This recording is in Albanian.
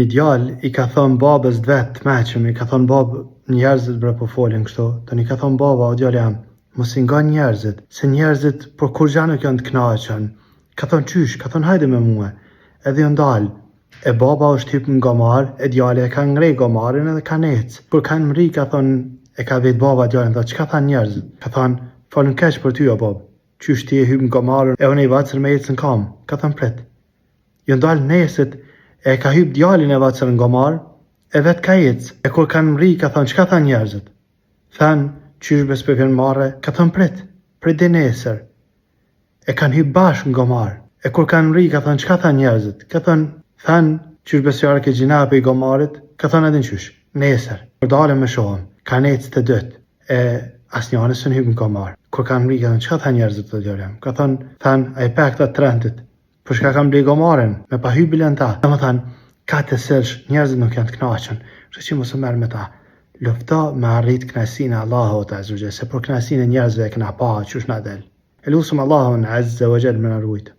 Një djalë i ka thonë babës vet meqëm, i ka thonë babë njerëzit bre po folin kështu, tani ka thonë baba o djalë jam, mos i nga njerëzit, se njerëzit për kur gja nuk janë të knaqën. Ka thonë qysh, ka thonë hajde me mua, edhe jo ndalë. E baba është hyp në gomar, e djali e ka ngrej gomarin edhe ka necë. Kur kanë mri, ka thonë, e ka vetë baba djalin, thotë, çka thanë njerëzit? Ka thonë, falën keq për ty o babë, qysh ti e hyp në gomarën, e unë i vacër me ecë në kam. Ka thonë pret. Jo ndalë nesit, e ka hyp djalin e vacër në gomar, e vet ka ecë. E kur kanë mri, ka thonë, çka thanë njerëzit? Thanë, qysh bes për vjen marre? Ka thonë prit dhe nesër. E kanë hyp bashkë në gomar. E kur kanë mri, ka thonë, çka thanë njerëzit? Ka thonë, qysh bes jarë ke gjina për i gomarit? Ka thonë edhin qysh, nesër. Kur dalëm me shohëm, kanë ecë të dët, e as një anës në hyp në gomar. Kur kanë mri, ka thonë, çka thanë njerëzit të djalem? Ka thonë, a i pek të trentit, për shka kam blej gomarin, me pa hyp bilen ta. Dhe më thanë, ka të sërsh, njerëzit nuk janë të knaqën, që që mos merr me ta. Lufta me arrit knajsinë e Allahut azza wa jalla, se për knajsinë e njerëzve e kena pa qysh na del. Elusëm Allahun azza wa jalla me na rujt.